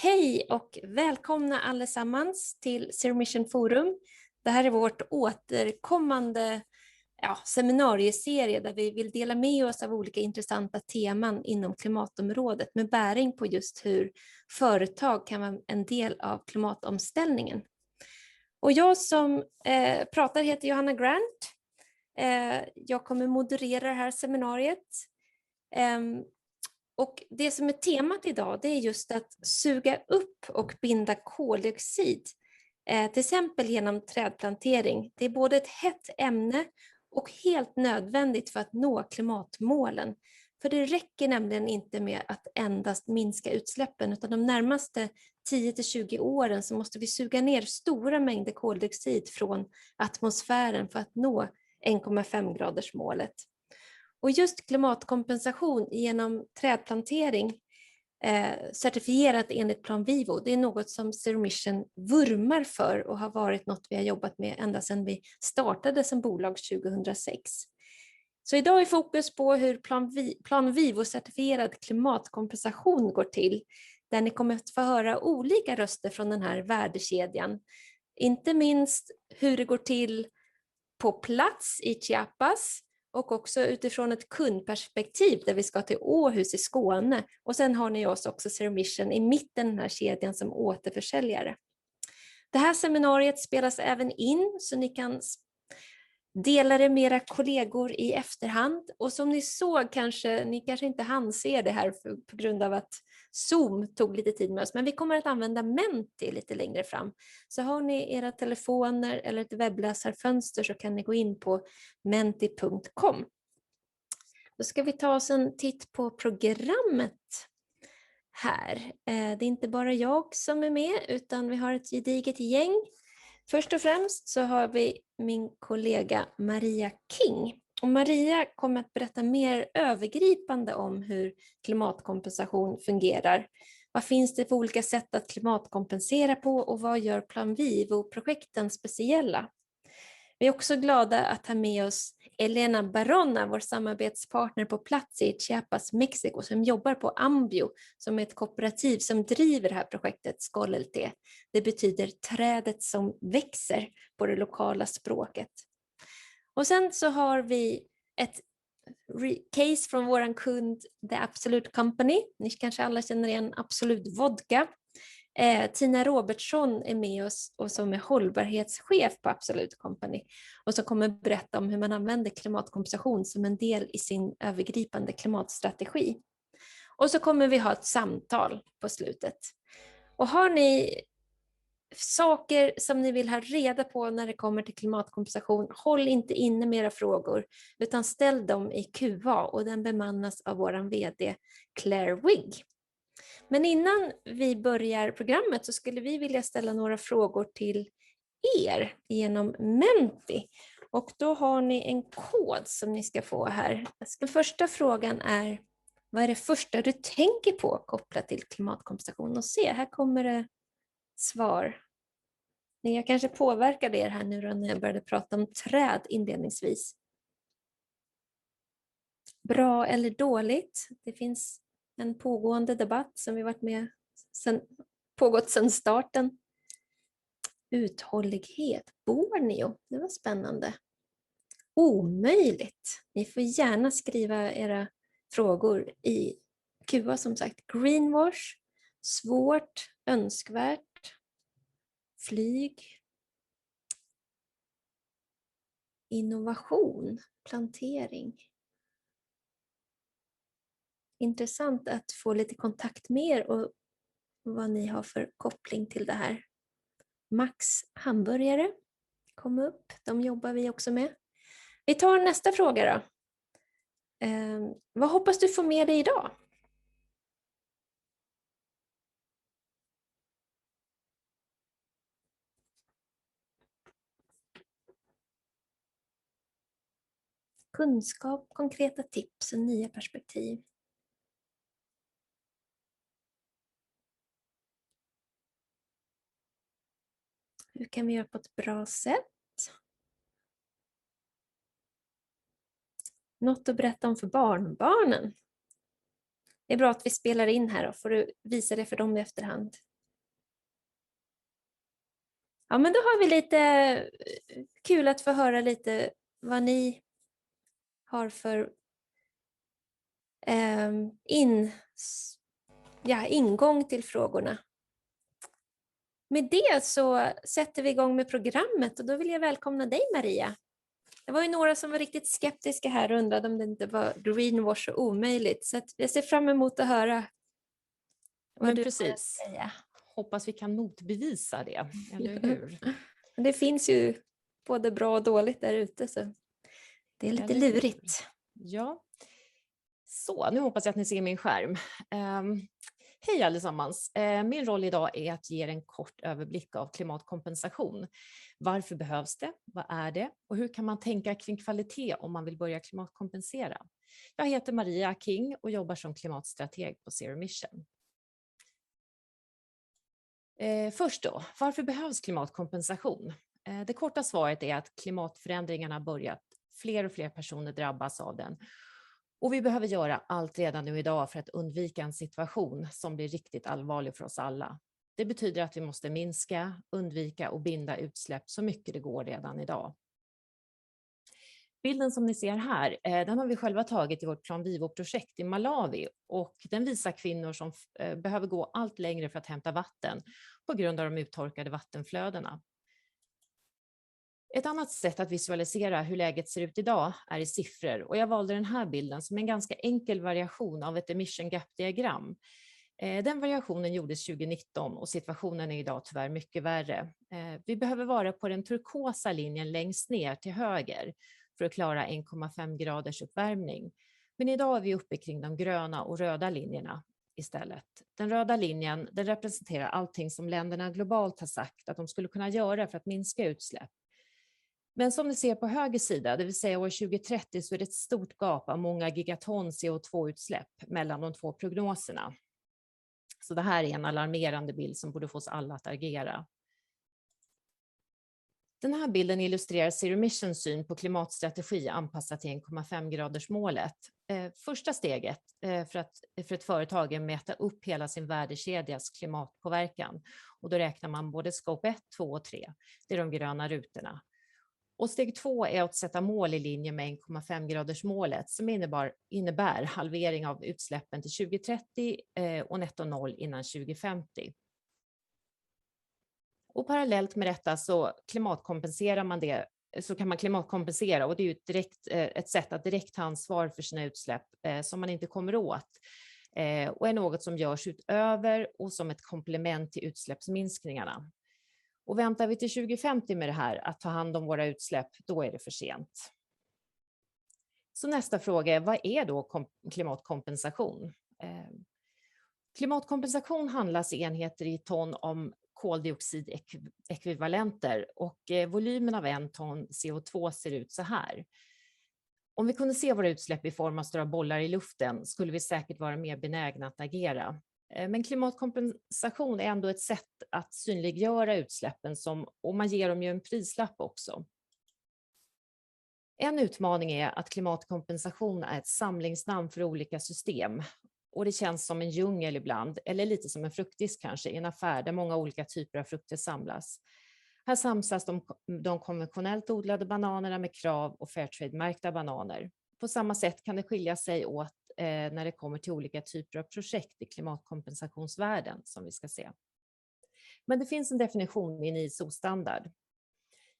Hej och välkomna allesammans till Seminarium Forum. Det här är vårt återkommande seminarieserie där vi vill dela med oss av olika intressanta teman inom klimatområdet med bäring på just hur företag kan vara en del av klimatomställningen. Och jag som pratar heter Johanna Grant. Jag kommer moderera det här seminariet. Och det som är temat idag, det är just att suga upp och binda koldioxid, till exempel genom trädplantering. Det är både ett hett ämne och helt nödvändigt för att nå klimatmålen. För det räcker nämligen inte med att endast minska utsläppen, utan de närmaste 10-20 åren så måste vi suga ner stora mängder koldioxid från atmosfären för att nå 1,5-gradersmålet. Och just klimatkompensation genom trädplantering certifierat enligt Plan Vivo, det är något som Seminarium vurmar för och har varit något vi har jobbat med ända sedan vi startade som bolag 2006. Så idag är fokus på hur Plan Vivo-certifierad klimatkompensation går till, där ni kommer att få höra olika röster från den här värdekedjan. Inte minst hur det går till på plats i Chiapas, och också utifrån ett kundperspektiv där vi ska till Åhus i Skåne. Och sen har ni oss också Seminarium i mitten av den här kedjan som återförsäljare. Det här seminariet spelas även in så ni kan dela det med era kollegor i efterhand. Och som ni såg ni kanske inte hann se det här på grund av att Zoom tog lite tid med oss. Men vi kommer att använda Menti lite längre fram. Så har ni era telefoner eller ett webbläsarfönster så kan ni gå in på menti.com. Då ska vi ta oss en titt på programmet här. Det är inte bara jag som är med utan vi har ett gediget gäng. Först och främst så har vi min kollega Maria King. Och Maria kommer att berätta mer övergripande om hur klimatkompensation fungerar. Vad finns det för olika sätt att klimatkompensera på och vad gör Plan Vivo-projekten speciella? Vi är också glada att ha med oss Elena Barona, vår samarbetspartner på plats i Chiapas, Mexiko, som jobbar på Ambio, som är ett kooperativ som driver det här projektet SKOLLT. Det betyder trädet som växer på det lokala språket. Och sen så har vi ett case från våran kund The Absolute Company. Ni kanske alla känner igen Absolut Vodka. Tina Robertsson är med oss och som är hållbarhetschef på Absolute Company och som kommer berätta om hur man använder klimatkompensation som en del i sin övergripande klimatstrategi. Och så kommer vi ha ett samtal på slutet. Och har ni saker som ni vill ha reda på när det kommer till klimatkompensation, håll inte inne med era frågor utan ställ dem i QA och den bemannas av våran vd Claire Wigg. Men innan vi börjar programmet så skulle vi vilja ställa några frågor till er genom Menti. Och då har ni en kod som ni ska få här. Den första frågan är: vad är det första du tänker på kopplat till klimatkompensation? Och se, här kommer det svar. Jag kanske påverkade er här nu när jag började prata om träd inledningsvis. Bra eller dåligt? Det finns en pågående debatt som vi varit med pågått sedan starten. Uthållighet. Borneo. Det var spännande. Omöjligt. Ni får gärna skriva era frågor i QA som sagt. Greenwash. Svårt. Önskvärt. Flyg. Innovation. Plantering. Intressant att få lite kontakt med er och vad ni har för koppling till det här. Max hamburgare kom upp, de jobbar vi också med. Vi tar nästa fråga då. Vad hoppas du få med dig idag? Kunskap, konkreta tips och nya perspektiv. Hur kan vi göra på ett bra sätt? Något att berätta om för barnbarnen. Det är bra att vi spelar in här, och får du visa det för dem i efterhand. Ja, men då har vi lite kul att få höra lite vad ni har för ingång till frågorna. Med det så sätter vi igång med programmet, och då vill jag välkomna dig, Maria. Det var ju några som var riktigt skeptiska här och undrade om det inte var greenwash och omöjligt. Så att jag ser fram emot att höra vad Men du precis. har att säga. Hoppas vi kan motbevisa det, eller hur? Det finns ju både bra och dåligt där ute, så det är lite Eller hur? lurigt. Ja. Så, nu hoppas jag att ni ser min skärm. Hej allesammans! Min roll idag är att ge er en kort överblick av klimatkompensation. Varför behövs det? Vad är det? Och hur kan man tänka kring kvalitet om man vill börja klimatkompensera? Jag heter Maria King och jobbar som klimatstrateg på Zero Mission. Först då, varför behövs klimatkompensation? Det korta svaret är att klimatförändringarna har börjat. Fler och fler personer drabbas av den. Och vi behöver göra allt redan nu idag för att undvika en situation som blir riktigt allvarlig för oss alla. Det betyder att vi måste minska, undvika och binda utsläpp så mycket det går redan idag. Bilden som ni ser här, den har vi själva tagit i vårt Plan Vivo-projekt i Malawi, och den visar kvinnor som behöver gå allt längre för att hämta vatten på grund av de uttorkade vattenflödena. Ett annat sätt att visualisera hur läget ser ut idag är i siffror, och jag valde den här bilden som en ganska enkel variation av ett emission gap-diagram. Den variationen gjordes 2019 och situationen är idag tyvärr mycket värre. Vi behöver vara på den turkosa linjen längst ner till höger för att klara 1,5 graders uppvärmning. Men idag är vi uppe kring de gröna och röda linjerna istället. Den röda linjen, den representerar allting som länderna globalt har sagt att de skulle kunna göra för att minska utsläpp. Men som ni ser på höger sida, det vill säga år 2030, så är det ett stort gap av många gigaton CO2-utsläpp mellan de två prognoserna. Så det här är en alarmerande bild som borde få oss alla att agera. Den här bilden illustrerar Zero Missions syn på klimatstrategi anpassat till 1,5-gradersmålet. Första steget för ett företag är att mäta upp hela sin värdekedjas klimatpåverkan. Och då räknar man både scope 1, 2 och 3. Det är de gröna rutorna. Och steg 2 är att sätta mål i linje med 1,5-gradersmålet som innebär halvering av utsläppen till 2030 och netto noll innan 2050. Och parallellt med detta så kan man klimatkompensera, och det är ju ett sätt att direkt ta ansvar för sina utsläpp som man inte kommer åt, och är något som görs utöver och som ett komplement till utsläppsminskningarna. Och väntar vi till 2050 med det här, att ta hand om våra utsläpp, då är det för sent. Så nästa fråga är, vad är då klimatkompensation? Klimatkompensation handlas i enheter i ton om koldioxidekvivalenter, och volymen av 1 ton CO2 ser ut så här. Om vi kunde se våra utsläpp i form av stora bollar i luften skulle vi säkert vara mer benägna att agera. Men klimatkompensation är ändå ett sätt att synliggöra utsläppen och man ger dem ju en prislapp också. En utmaning är att klimatkompensation är ett samlingsnamn för olika system. Och det känns som en djungel ibland, eller lite som en fruktdisk kanske, i en affär där många olika typer av frukter samlas. Här samsas de konventionellt odlade bananerna med krav och Fairtrade-märkta bananer. På samma sätt kan det skilja sig åt när det kommer till olika typer av projekt i klimatkompensationsvärlden som vi ska se. Men det finns en definition i en ISO-standard.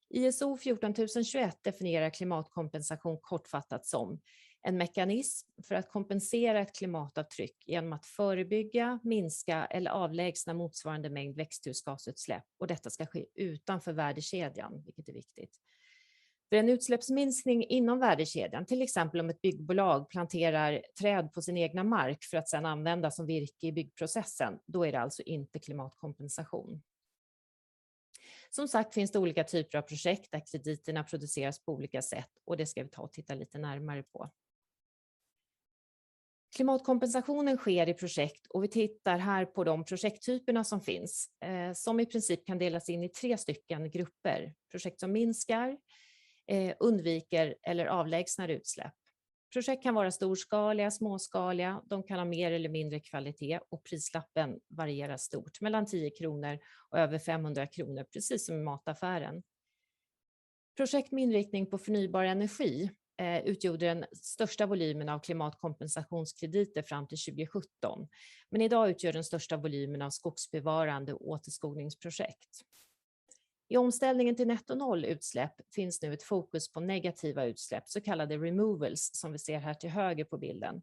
ISO 14021 definierar klimatkompensation kortfattat som en mekanism för att kompensera ett klimatavtryck genom att förebygga, minska eller avlägsna motsvarande mängd växthusgasutsläpp, och detta ska ske utanför värdekedjan, vilket är viktigt. För en utsläppsminskning inom värdekedjan, till exempel om ett byggbolag planterar träd på sin egna mark för att sedan använda som virke i byggprocessen, då är det alltså inte klimatkompensation. Som sagt finns det olika typer av projekt där krediterna produceras på olika sätt, och det ska vi ta och titta lite närmare på. Klimatkompensationen sker i projekt, och vi tittar här på de projekttyperna som finns, som i princip kan delas in i 3 stycken grupper. Projekt som minskar, undviker eller avlägsnar utsläpp. Projekt kan vara storskaliga, småskaliga, de kan ha mer eller mindre kvalitet och prislappen varierar stort, mellan 10 kronor och över 500 kronor, precis som i mataffären. Projekt med inriktning på förnybar energi utgjorde den största volymen av klimatkompensationskrediter fram till 2017. Men idag utgör den största volymen av skogsbevarande och återskogningsprojekt. I omställningen till netto noll utsläpp finns nu ett fokus på negativa utsläpp, så kallade removals, som vi ser här till höger på bilden.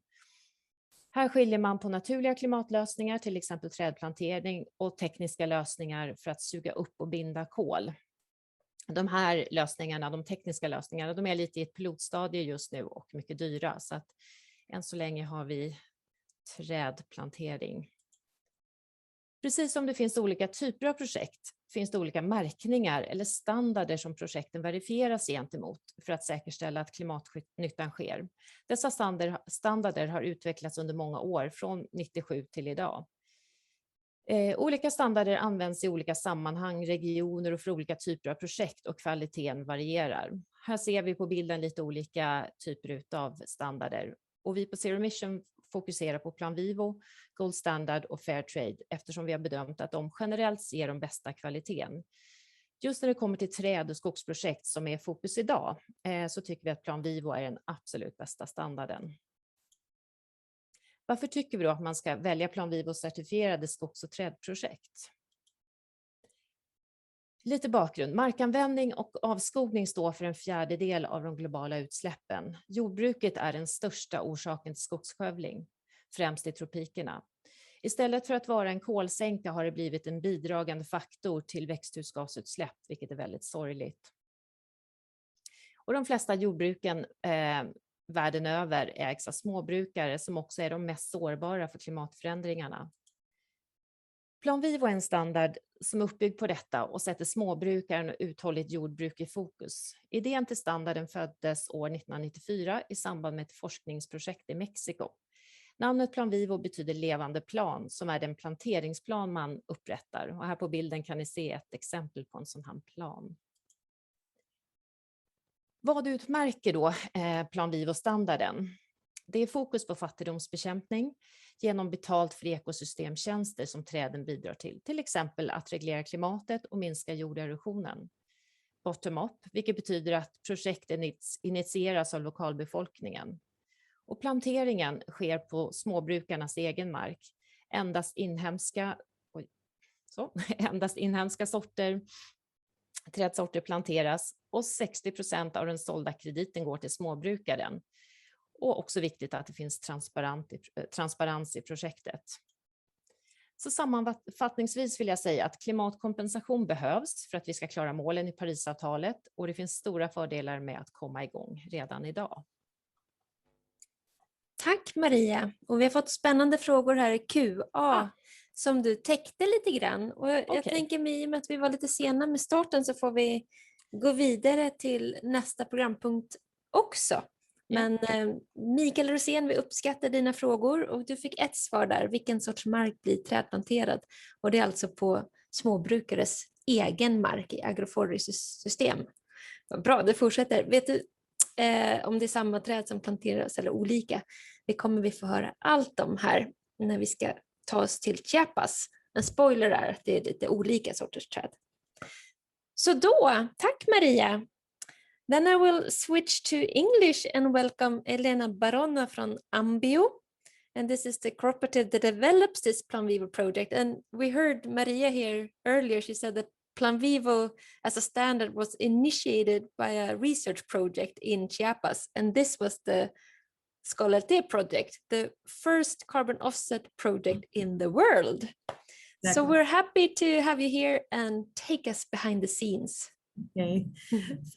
Här skiljer man på naturliga klimatlösningar, till exempel trädplantering, och tekniska lösningar för att suga upp och binda kol. De här lösningarna, de tekniska lösningarna, de är lite i ett pilotstadie just nu och mycket dyra, så att än så länge har vi trädplantering. Precis som det finns olika typer av projekt finns det olika märkningar eller standarder som projekten verifieras gentemot för att säkerställa att klimatnyttan sker. Dessa standarder har utvecklats under många år, från 97 till idag. Olika standarder används i olika sammanhang, regioner och för olika typer av projekt, och kvaliteten varierar. Här ser vi på bilden lite olika typer av standarder. Och vi på Zero Emission fokuserar på Plan Vivo, Gold Standard och Fair Trade, eftersom vi har bedömt att de generellt ger de bästa kvaliteten. Just när det kommer till träd- och skogsprojekt som är fokus idag, så tycker vi att Plan Vivo är den absolut bästa standarden. Varför tycker vi då att man ska välja Plan Vivo-certifierade skogs- och trädprojekt? Lite bakgrund. Markanvändning och avskogning står för en fjärdedel av de globala utsläppen. Jordbruket är den största orsaken till skogsskövling, främst i tropikerna. Istället för att vara en kolsänka har det blivit en bidragande faktor till växthusgasutsläpp, vilket är väldigt sorgligt. Och de flesta jordbruken världen över ägs av småbrukare som också är de mest sårbara för klimatförändringarna. Plan Vivo är en standard som är uppbyggd på detta och sätter småbrukaren och uthålligt jordbruk i fokus. Idén till standarden föddes år 1994 i samband med ett forskningsprojekt i Mexiko. Namnet Plan Vivo betyder levande plan, som är den planteringsplan man upprättar. Och här på bilden kan ni se ett exempel på en sån här plan. Vad utmärker då Plan Vivo-standarden? Det är fokus på fattigdomsbekämpning genom betalt för ekosystemtjänster som träden bidrar till exempel att reglera klimatet och minska jorderosionen. Bottom-up, vilket betyder att projekt initieras av lokalbefolkningen. Och planteringen sker på småbrukarnas egen mark. Endast inhemska trädsorter planteras och 60% av den sålda krediten går till småbrukaren. Och också viktigt att det finns transparens i projektet. Så sammanfattningsvis vill jag säga att klimatkompensation behövs för att vi ska klara målen i Parisavtalet, och det finns stora fördelar med att komma igång redan idag. Tack Maria, och vi har fått spännande frågor här i QA som du täckte lite grann. Och jag tänker mig, i och med att vi var lite sena med starten, så får vi gå vidare till nästa programpunkt också. Men Mikael Rosén, vi uppskattar dina frågor och du fick ett svar där. Vilken sorts mark blir trädplanterad? Och det är alltså på småbrukares egen mark i agroforestry-system. Bra, det fortsätter. Vet du om det är samma träd som planteras eller olika? Det kommer vi få höra allt om här när vi ska ta oss till Chiapas. En spoiler är att det är lite olika sorters träd. Så då, tack Maria! Then I will switch to English and welcome Elena Barona from Ambio. And this is the cooperative that develops this Plan Vivo project. And we heard Maria here earlier, she said that Plan Vivo as a standard was initiated by a research project in Chiapas. And this was the Skolarte project, the first carbon offset project in the world. Exactly. So we're happy to have you here and take us behind the scenes. Okay,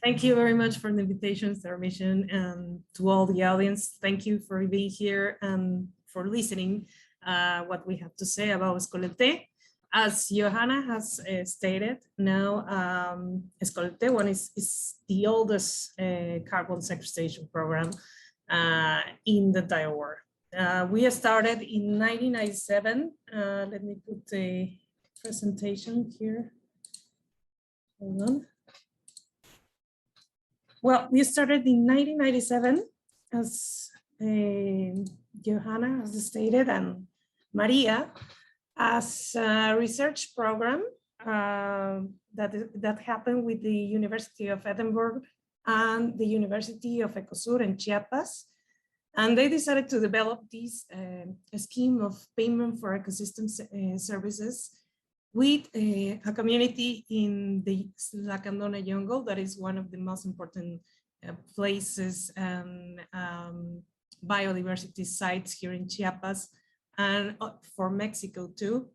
thank you very much for the invitation, Zero Emission, and to all the audience. Thank you for being here and for listening what we have to say about Skolarte. As Johanna has stated, now Skolarte one is the oldest carbon sequestration program in the entire world. We started in 1997. Let me put the presentation here. Hold on. Well, we started in 1997 as Johanna has stated, and Maria, as a research program that happened with the University of Edinburgh and the University of Ecosur in Chiapas. And they decided to develop this scheme of payment for ecosystem services with a community in the Lacandona jungle that is one of the most important places and biodiversity sites here in Chiapas and for Mexico too.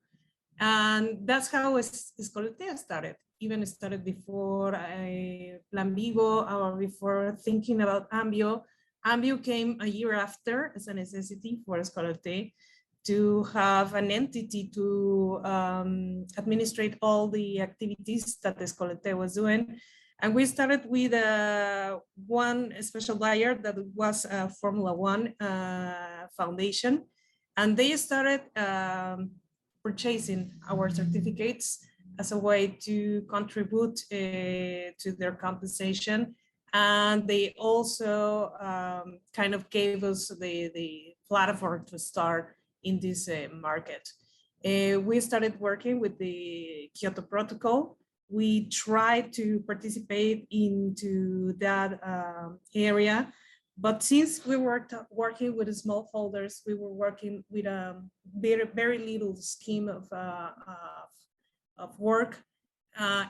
And that's how Escoletea started. Even started before Plan Vivo or before thinking about Ambio. Ambio came a year after as a necessity for Escoletea to have an entity to administrate all the activities that Escoletea was doing. And we started with one special buyer that was a Formula One foundation. And they started purchasing our certificates as a way to contribute to their compensation. And they also kind of gave us the platform to start in this market. We started working with the Kyoto Protocol. We tried to participate into that area, but since we were working with smallholders, we were working with a very little scheme of work.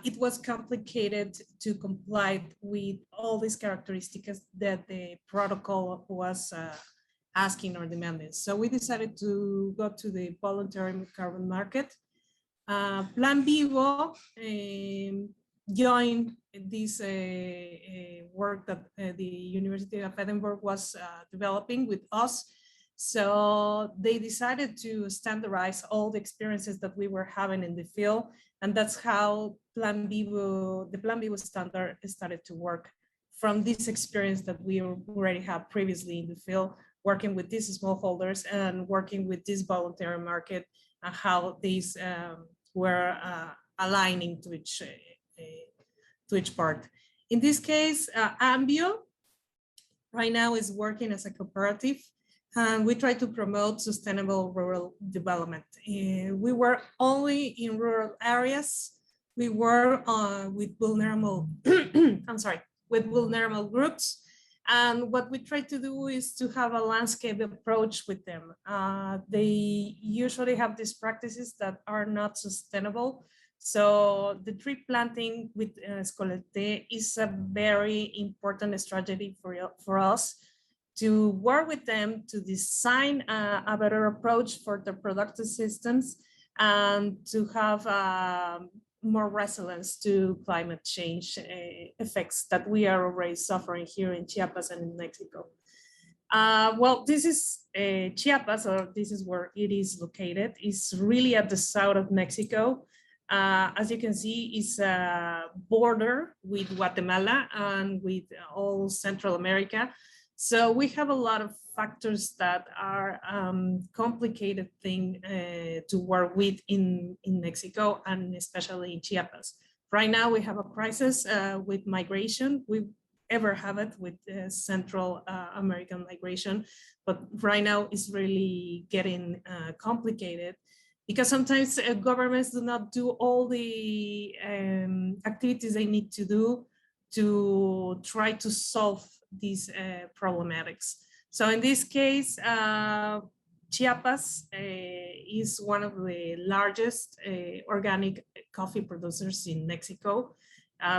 It was complicated to comply with all these characteristics that the protocol was asking or demanding. So we decided to go to the voluntary carbon market. Plan Vivo joined this work that the University of Edinburgh was developing with us. So they decided to standardize all the experiences that we were having in the field. And that's how the Plan Vivo standard started to work from this experience that we already had previously in the field, working with these smallholders and working with this voluntary market and how these were aligning to each part. In this case, Ambio right now is working as a cooperative, and we try to promote sustainable rural development. We were only in rural areas. We were with vulnerable, with vulnerable groups. And what we try to do is to have a landscape approach with them. They usually have these practices that are not sustainable. So the tree planting with Escoletea is a very important strategy for us to work with them to design a better approach for the productive systems and to have more resilience to climate change effects that we are already suffering here in Chiapas and in Mexico. Well, this is Chiapas, or this is where it is located. It's really at the south of Mexico. As you can see, it's a border with Guatemala and with all Central America. So we have a lot of factors that are complicated thing to work with in Mexico and especially in Chiapas. Right now we have a crisis with migration. We ever have it with Central American migration, but right now it's really getting complicated because sometimes governments do not do all the activities they need to do to try to solve these problematics. So in this case, Chiapas is one of the largest organic coffee producers in Mexico.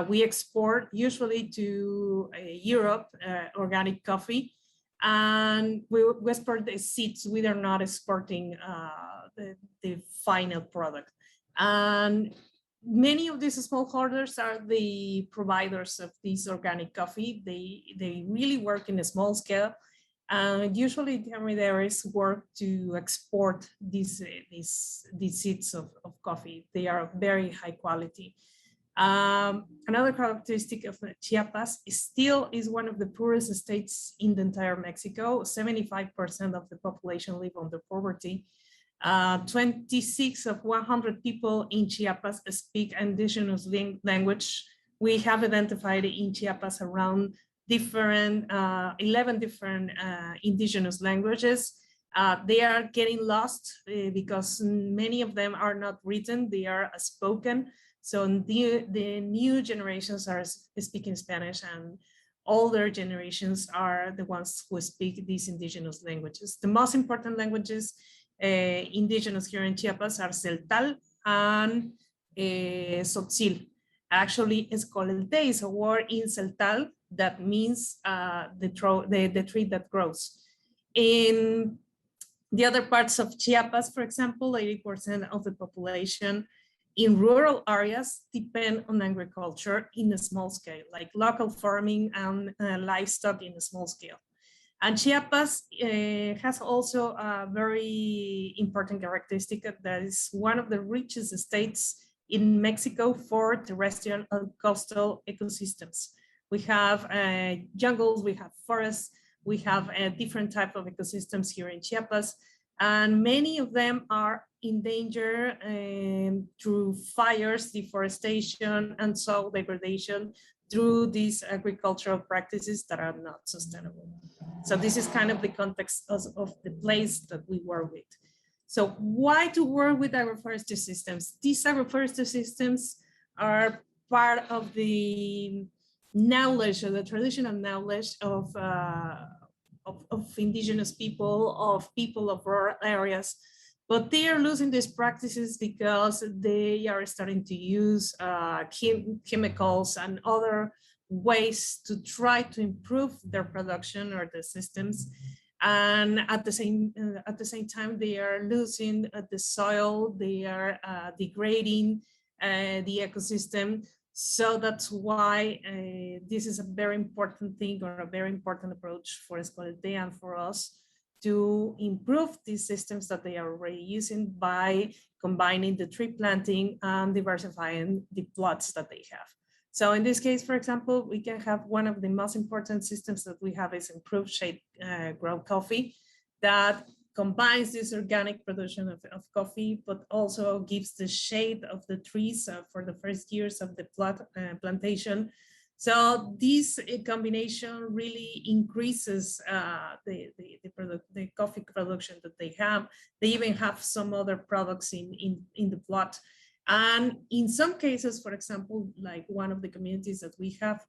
We export usually to Europe organic coffee, and we export the seeds. We are not exporting the final product. And many of these smallholders are the providers of this organic coffee. They really work in a small scale. Usually the intermediaries work to export these seeds of coffee. They are very high quality. Another characteristic of Chiapas is one of the poorest states in the entire Mexico. 75% of the population live under poverty. 26 of 100 people in Chiapas speak indigenous language. We have identified in Chiapas around different, 11 different indigenous languages. They are getting lost because many of them are not written, they are spoken. So the new generations are speaking Spanish, and older generations are the ones who speak these indigenous languages. The most important languages indigenous here in Chiapas are Celtal and Tzotzil. Actually, Escolelte is a word in Celtal that means the tree that grows. In the other parts of Chiapas, for example, 80% of the population in rural areas depend on agriculture in a small scale, like local farming and livestock in a small scale. And Chiapas has also a very important characteristic that is one of the richest states in Mexico for terrestrial and coastal ecosystems. We have jungles, we have forests, we have a different type of ecosystems here in Chiapas, and many of them are in danger through fires, deforestation, and soil degradation through these agricultural practices that are not sustainable. So this is kind of the context of the place that we work with. So why to work with agroforestry systems? These agroforestry systems are part of the knowledge, or the traditional knowledge of indigenous people, of rural areas, but they are losing these practices because they are starting to use chemicals and other ways to try to improve their production or the systems. And at the same time, they are losing the soil, they are degrading the ecosystem. So that's why this is a very important thing, or a very important approach for Escoleté and for us to improve these systems that they are already using by combining the tree planting and diversifying the plots that they have. So in this case, for example, we can have one of the most important systems that we have is improved shade grown coffee that combines this organic production of coffee, but also gives the shade of the trees for the first years of the plantation. So this combination really increases the coffee production that they have. They even have some other products in the plot. And in some cases, for example, like one of the communities that we have,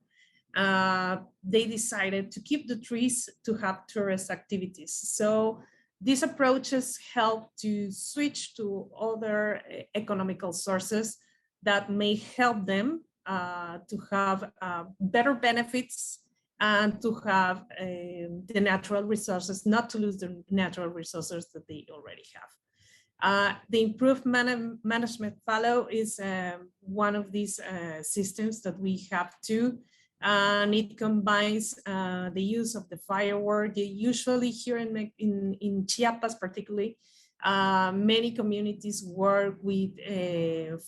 they decided to keep the trees to have tourist activities. So these approaches help to switch to other economical sources that may help them to have better benefits and to have the natural resources, not to lose the natural resources that they already have. The improved management fallow is one of these systems that we have too. And it combines the use of the firewood. Usually here in Chiapas particularly, many communities work with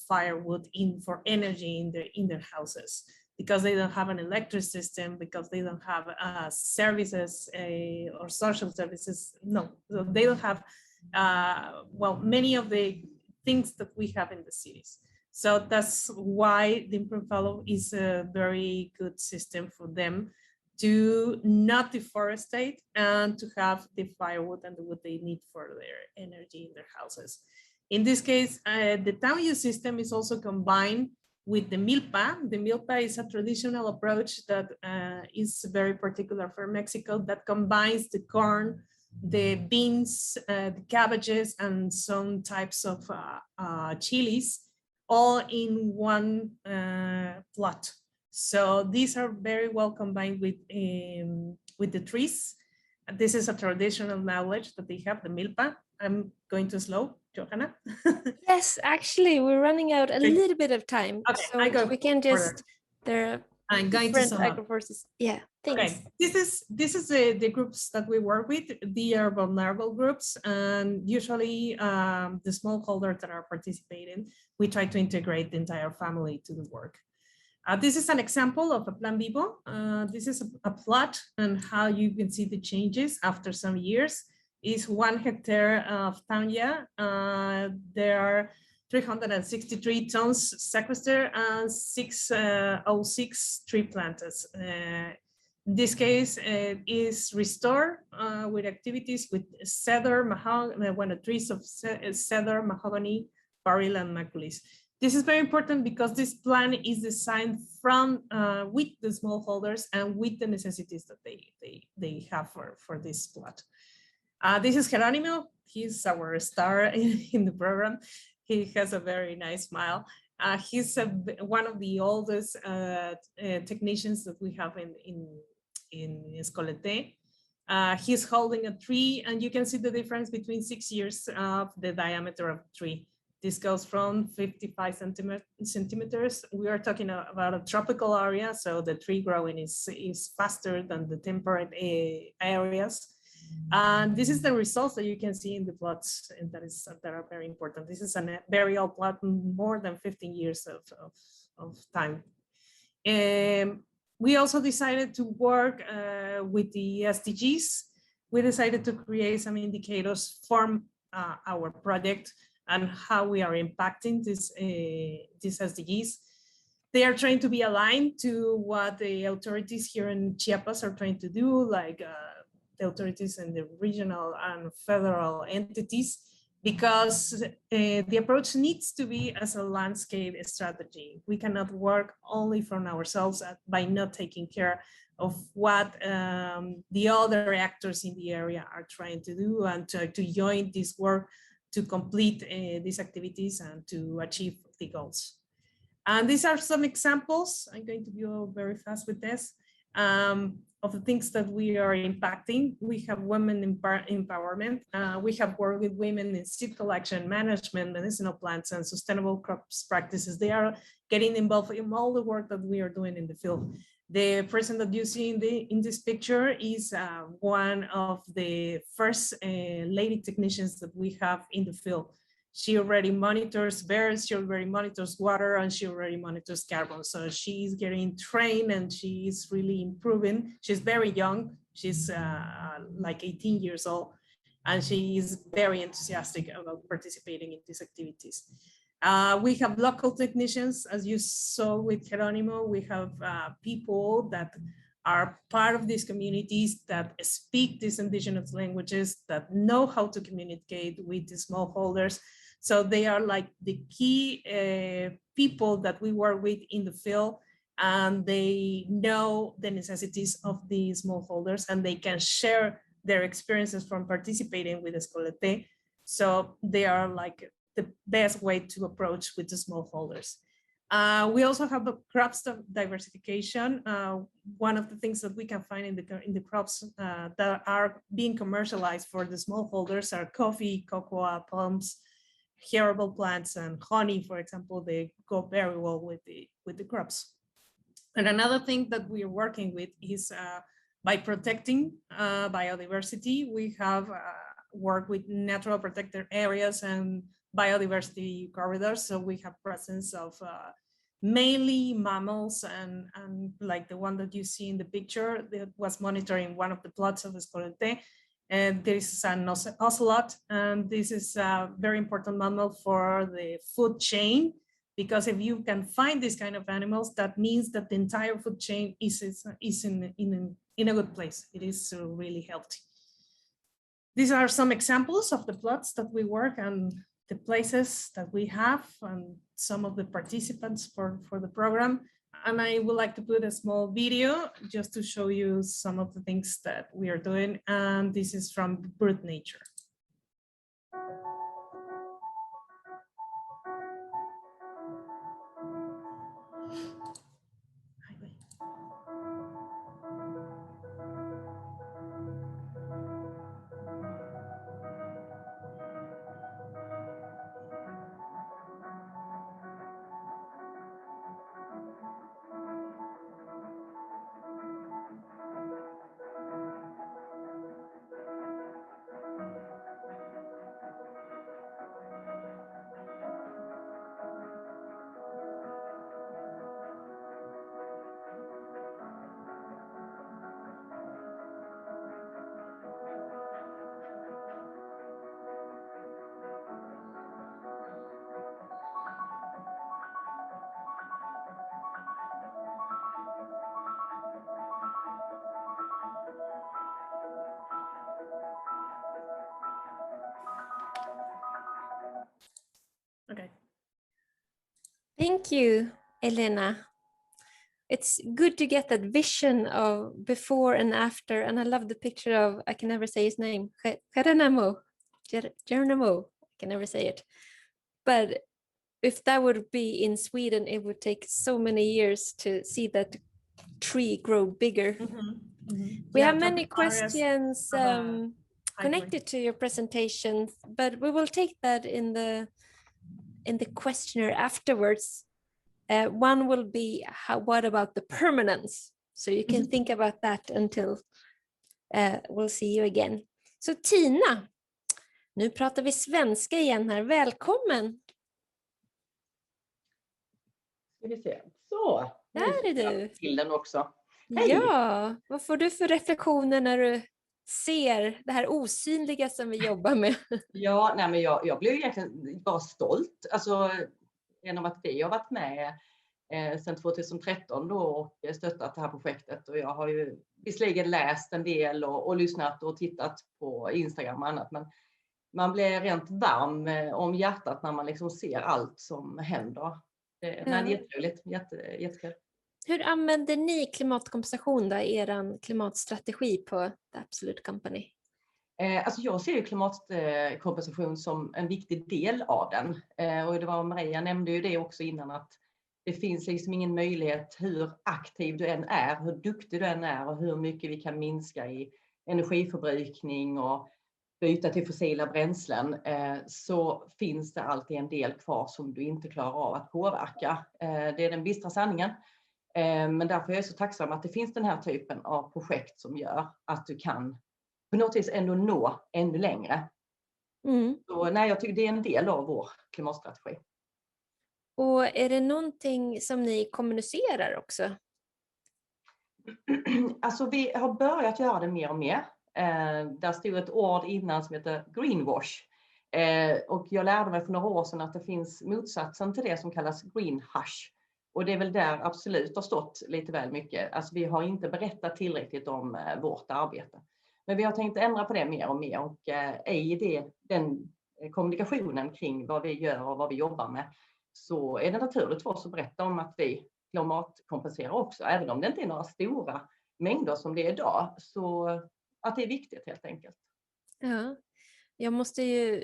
firewood for energy in their houses, because they don't have an electric system, because they don't have services or social services. No, so they don't have, well, many of the things that we have in the cities. So that's why the improved fallow is a very good system for them to not deforestate and to have the firewood and the wood they need for their energy in their houses. In this case, the town use system is also combined with the milpa. The milpa is a traditional approach that is very particular for Mexico, that combines the corn, the beans, the cabbages, and some types of chilies, all in one plot. So these are very well combined with the trees. This is a traditional knowledge that they have, the milpa. I'm going too slow, Johanna. Yes, actually, we're running out a little bit of time. Okay, so we can just, there are I'm going to different sum up. agroforces. Yeah, thanks. Okay, this is the groups that we work with. They are vulnerable groups, and usually the smallholders that are participating, we try to integrate the entire family to the work. This is an example of a Plan Vivo. This is a plot, and how you can see the changes after some years is 1 hectare of Tanya. There are 363 tons sequestered and 606 tree planted. In this case, is restored with activities with cedar, mahogany, trees of cedar, mahogany, beryl, and maculis. This is very important because this plan is designed from with the smallholders and with the necessities that they have for this plot. This is Geronimo. He's our star in the program. He has a very nice smile. He's one of the oldest technicians that we have in Escolete. He's holding a tree, and you can see the difference between 6 years of the diameter of the tree. This goes from 55 centimeters. We are talking about a tropical area, so the tree growing is faster than the temperate areas. And this is the results that you can see in the plots, and that are very important. This is a very old plot, more than 15 years of time. We also decided to work with the SDGs. We decided to create some indicators for our project and how we are impacting these SDGs. They are trying to be aligned to what the authorities here in Chiapas are trying to do, like the authorities and the regional and federal entities, because the approach needs to be as a landscape strategy. We cannot work only from ourselves by not taking care of what the other actors in the area are trying to do, and to join this work to complete these activities and to achieve the goals. And these are some examples. I'm going to go very fast with this. Of the things that we are impacting. We have women empowerment. We have worked with women in seed collection, management, medicinal plants, and sustainable crops practices. They are getting involved in all the work that we are doing in the field. The person that you see in this picture is one of the first lady technicians that we have in the field. She already monitors bears, she already monitors water, and she already monitors carbon. So she's getting trained and she's really improving. She's very young. She's like 18 years old, and she is very enthusiastic about participating in these activities. We have local technicians, as you saw with Geronimo. We have people that are part of these communities that speak these indigenous languages, that know how to communicate with the smallholders. So they are like the key people that we work with in the field, and they know the necessities of the smallholders, and they can share their experiences from participating with Escolete. So they are like the best way to approach with the smallholders. We also have a crops diversification. One of the things that we can find in the crops that are being commercialized for the smallholders are coffee, cocoa, palms, herbal plants, and honey, for example. They go very well with the crops. And another thing that we are working with is by protecting biodiversity. We have worked with natural protected areas and biodiversity corridors. So we have presence of mainly mammals and like the one that you see in the picture that was monitoring one of the plots of Escolete. And this is an ocelot, and this is a very important mammal for the food chain, because if you can find this kind of animals, that means that the entire food chain is in a good place. It is really healthy. These are some examples of the plots that we work and the places that we have and some of the participants for the program. And I would like to put a small video just to show you some of the things that we are doing. And this is from Brute Nature. Thank you, Elena. It's good to get that vision of before and after, and I love the picture of, I can never say his name, Geronimo. I can never say it. But if that would be in Sweden, it would take so many years to see that tree grow bigger. We have many questions connected to your presentation, but we will take that in the questionnaire afterwards. One will be, what about the permanence? So you can think about that until we'll see you again. Så Tina, nu pratar vi svenska igen här. Välkommen! Ska vi se. Så, där är du. Bilden också. Hej. Ja, vad får du för reflektioner när du ser det här osynliga som vi jobbar med? Ja, nej, men jag blev egentligen bara stolt. Alltså, genom att vi har varit med sedan 2013 då och stöttat det här projektet. Och jag har ju visserligen läst en del och lyssnat och tittat på Instagram och annat. Men man blir rent varm om hjärtat när man liksom ser allt som händer. Det är jätteroligt, jättekul. Hur använder ni klimatkompensation då, er klimatstrategi på The Absolute Company? Alltså jag ser ju klimatkompensation som en viktig del av den. Och det var Maria nämnde ju det också innan, att det finns liksom ingen möjlighet, hur aktiv du än är, hur duktig du än är och hur mycket vi kan minska i energiförbrukning och byta till fossila bränslen, så finns det alltid en del kvar som du inte klarar av att påverka. Det är den bistra sanningen. Men därför är jag så tacksam att det finns den här typen av projekt som gör att du kan på något vis ändå nå ännu längre. Så nej, jag tycker det är en del av vår klimatstrategi. Och är det någonting som ni kommunicerar också? Alltså vi har börjat göra det mer och mer. Där stod ett ord innan som heter greenwash. Och jag lärde mig för några år sedan att det finns motsatsen till det som kallas greenhush. Och det är väl där absolut har stått lite väl mycket. Alltså vi har inte berättat tillräckligt om vårt arbete. Men vi har tänkt ändra på det mer och mer. Och i den kommunikationen kring vad vi gör och vad vi jobbar med, så är det naturligt för oss att berätta om att vi klimatkompenserar också. Även om det inte är några stora mängder som det är idag. Så att det är viktigt helt enkelt. Ja, jag måste ju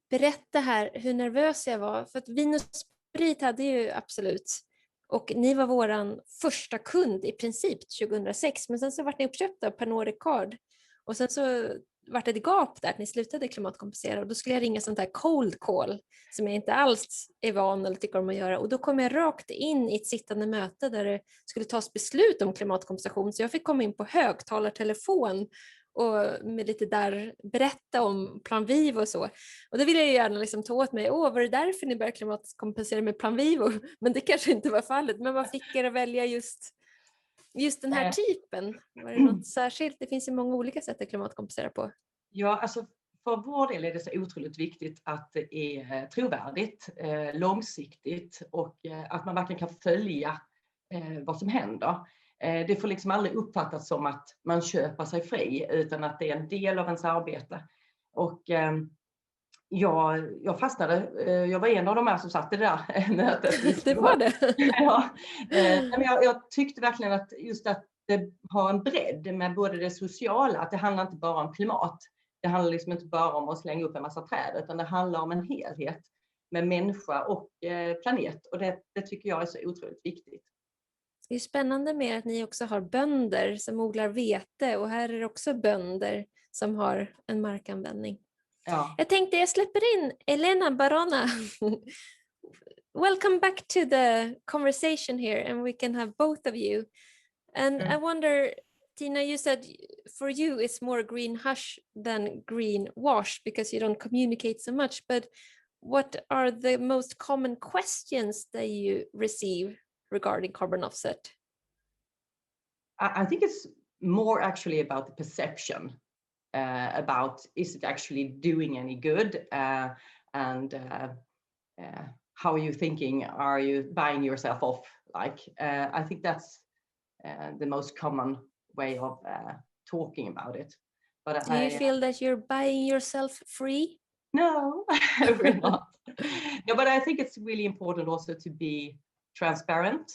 berätta här hur nervös jag var. För att Vin och Sprit hade ju Absolut. Och ni var våran första kund i princip 2006. Men sen så vart ni uppköpta av Pernod Ricard. Och sen så vart det ett gap där att ni slutade klimatkompensera. Och då skulle jag ringa sånt här cold call som jag inte alls är van eller tycker om att göra. Och då kom jag rakt in i ett sittande möte där det skulle tas beslut om klimatkompensation. Så jag fick komma in på högtalartelefon och med lite där berätta om Plan Vivo och så. Och det ville jag gärna liksom ta åt mig. Var det därför ni började klimatkompensera med Plan Vivo? Men det kanske inte var fallet. Men vad fick er att välja just den här typen? Var det något särskilt? Det finns ju många olika sätt att klimatkompensera på. Ja, alltså för vår del är det så otroligt viktigt att det är trovärdigt, långsiktigt och att man verkligen kan följa vad som händer. Det får liksom aldrig uppfattas som att man köper sig fri, utan att det är en del av ens arbete. Och jag fastnade, jag var en av de här som satt i det där mötet. Det var det? Ja, men jag tyckte verkligen att just att det har en bredd med både det sociala, att det handlar inte bara om klimat. Det handlar liksom inte bara om att slänga upp en massa träd, utan det handlar om en helhet med människa och planet. Och det tycker jag är så otroligt viktigt. Det är spännande med att ni också har bönder som odlar vete, och här är det också bönder som har en markanvändning. Ja. Jag tänkte jag släpper in Elena Barona. Welcome back to the conversation here, and we can have both of you. And I wonder, Tina, you said for you it's more green hush than green wash because you don't communicate so much, but what are the most common questions that you receive regarding carbon offset? I think it's more actually about the perception, about is it actually doing any good, and how are you thinking? Are you buying yourself off? I think that's the most common way of talking about it. But do you feel that you're buying yourself free? No, we're not. No, but I think it's really important also to be transparent,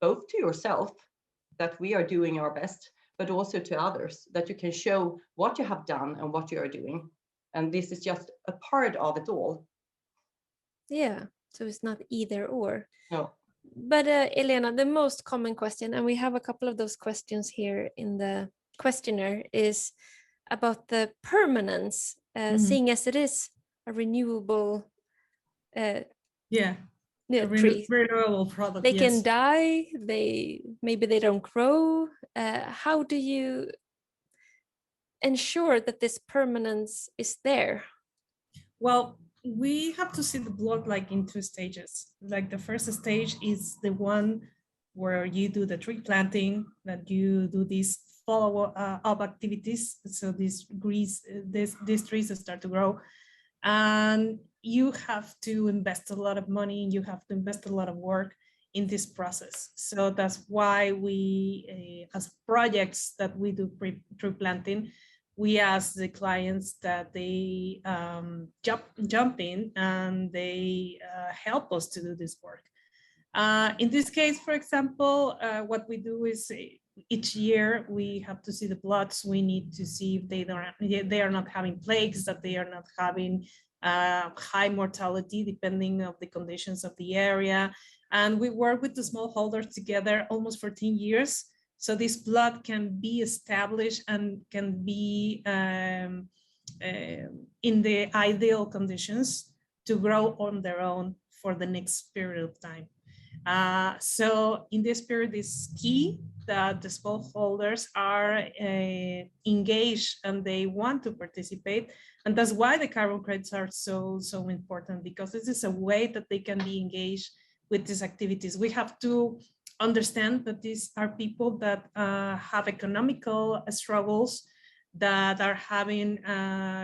both to yourself, that we are doing our best, but also to others, that you can show what you have done and what you are doing. And this is just a part of it all. Yeah, so it's not either or. No. But Elena, the most common question, and we have a couple of those questions here in the questionnaire, is about the permanence, seeing as it is a renewable tree. Renewable product. They can die, maybe they don't grow. How do you ensure that this permanence is there? Well, we have to see the block like in 2 stages. Like the first stage is the one where you do the tree planting, that you do these follow-up activities. So these trees start to grow, and you have to invest a lot of money, you have to invest a lot of work in this process. So that's why we, as projects that we do tree planting, we ask the clients that they jump in and they help us to do this work. In this case, for example, what we do is each year we have to see the plots. We need to see if they are not having plagues, that they are not having high mortality depending on the conditions of the area. And we work with the smallholders together almost 14 years. So this plot can be established and can be in the ideal conditions to grow on their own for the next period of time. So in this period, it's key that the smallholders are engaged and they want to participate. And that's why the carbon credits are so important, because this is a way that they can be engaged with these activities. We have to understand that these are people that have economical struggles, that are having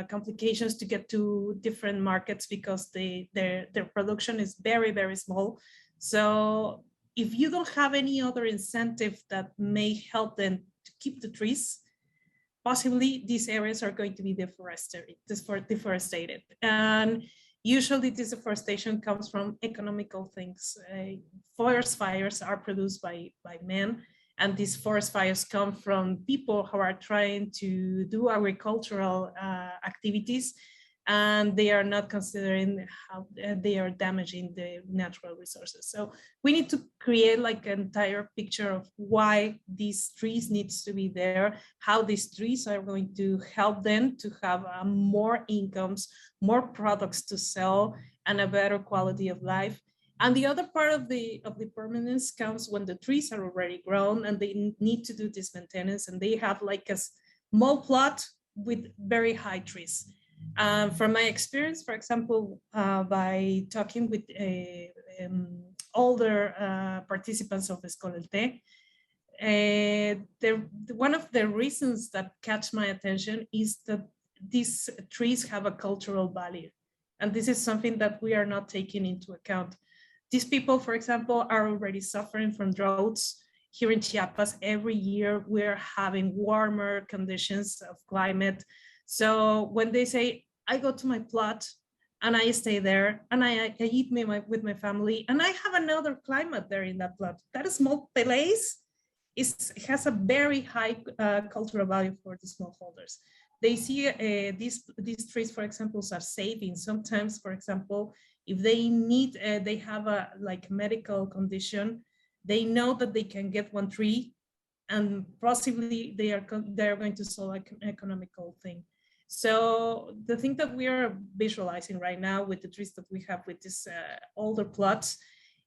complications to get to different markets because their production is very, very small. So if you don't have any other incentive that may help them to keep the trees, possibly these areas are going to be deforested. And usually this deforestation comes from economical things. Forest fires are produced by men, and these forest fires come from people who are trying to do agricultural activities, and they are not considering how they are damaging the natural resources. So we need to create like an entire picture of why these trees needs to be there, how these trees are going to help them to have more incomes, more products to sell, and a better quality of life. And the other part of the permanence comes when the trees are already grown and they need to do this maintenance, and they have like a small plot with very high trees. From my experience, for example, by talking with older participants of Escoleté, one of the reasons that catch my attention is that these trees have a cultural value. And this is something that we are not taking into account. These people, for example, are already suffering from droughts. Here in Chiapas, every year we're having warmer conditions of climate. So when they say, I go to my plot and I stay there and I eat with my family and I have another climate there in that plot, that small place has a very high cultural value for the smallholders. They see these trees, for example, are saving. Sometimes, for example, if they need, they have a medical condition, they know that they can get one tree, and possibly they are going to solve like an economical thing. So the thing that we are visualizing right now with the trees that we have with this older plots,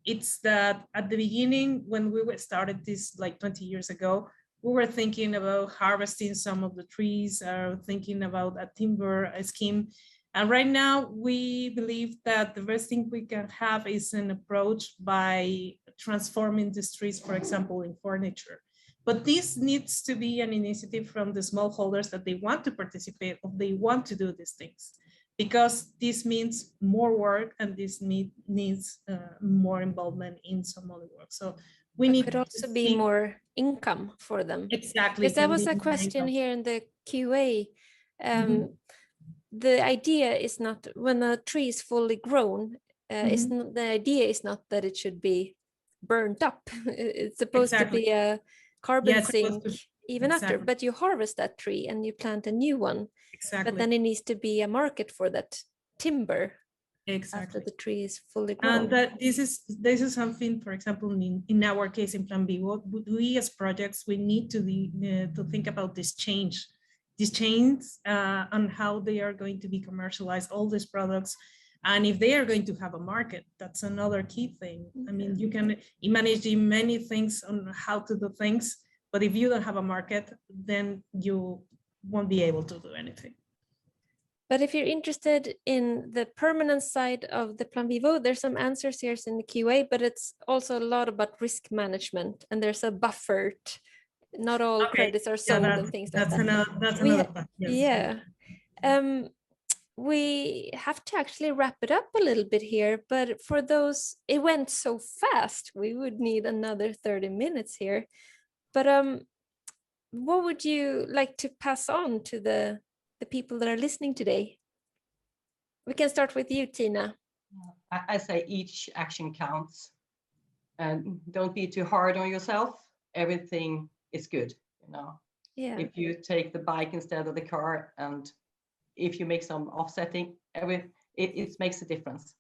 it's that at the beginning, when we started this like 20 years ago, we were thinking about harvesting some of the trees, or thinking about a timber scheme. And right now, we believe that the best thing we can have is an approach by transforming these trees, for example, in furniture. But this needs to be an initiative from the smallholders that they want to participate, or they want to do these things, because this means more work and this needs more involvement in some other work. So we need could also be more income for them. Exactly. Because there was a question here in the QA. the idea is not, when a tree is fully grown, the idea is not that it should be burnt up. It's supposed to be a carbon sink even after, but you harvest that tree and you plant a new one. But then it needs to be a market for that timber after the tree is fully grown. And that this is something, for example, in our case in Plan Vivo, we as projects, we need to think about this change on how they are going to be commercialized, all these products. And if they are going to have a market, that's another key thing. I mean, you can imagine many things on how to do things, but if you don't have a market, then you won't be able to do anything. But if you're interested in the permanent side of the Plan Vivo, there's some answers here in the QA, but it's also a lot about risk management, and there's a buffer. Not all credits are sold and things like that. That's another part. Yes. Yeah. We have to actually wrap it up a little bit here, but for those, it went so fast, we would need another 30 minutes here. But what would you like to pass on to the people that are listening today? We can start with you, Tina. I say each action counts, and don't be too hard on yourself. Everything is good, you know. Yeah. If you take the bike instead of the car, and if you make some offsetting, it makes a difference.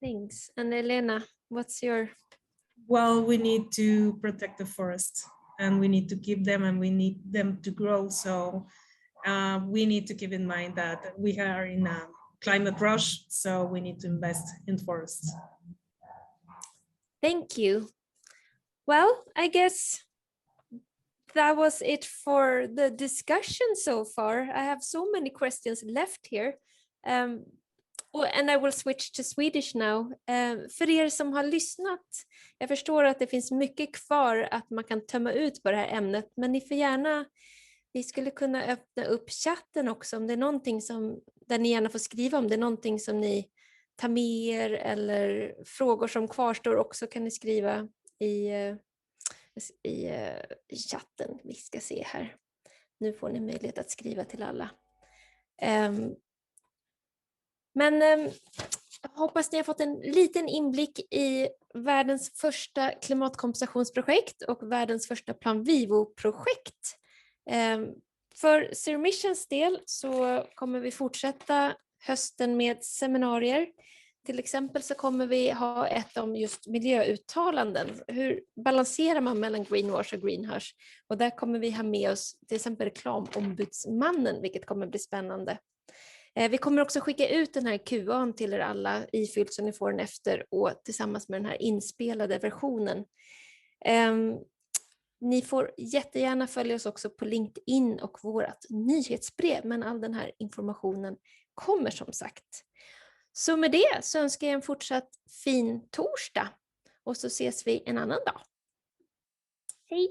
Thanks. And Elena, what's your? Well, we need to protect the forests, and we need to keep them, and we need them to grow. So we need to keep in mind that we are in a climate rush, so we need to invest in forests. Thank you. Well, I guess that was it for the discussion so far. I have so many questions left here. And I will switch to Swedish now. För er som har lyssnat, jag förstår att det finns mycket kvar att man kan tömma ut på det här ämnet, men ni får gärna, vi skulle kunna öppna upp chatten också om det är någonting där ni gärna får skriva om det är någonting som ni tar med er eller frågor som kvarstår också, kan ni skriva i chatten. Vi ska se här. Nu får ni möjlighet att skriva till alla. Men jag hoppas ni har fått en liten inblick i världens första klimatkompensationsprojekt och världens första Plan Vivo-projekt. För Seminariums del så kommer vi fortsätta hösten med seminarier. Till exempel så kommer vi ha ett om just miljöuttalanden. Hur balanserar man mellan greenwash och greenhush? Och där kommer vi ha med oss till exempel reklamombudsmannen, vilket kommer bli spännande. Vi kommer också skicka ut den här QA:n till er alla ifylld så ni får den efter och tillsammans med den här inspelade versionen. Ni får jättegärna följa oss också på LinkedIn och vårt nyhetsbrev, men all den här informationen kommer som sagt. Så med det så önskar jag en fortsatt fin torsdag och så ses vi en annan dag. Hej!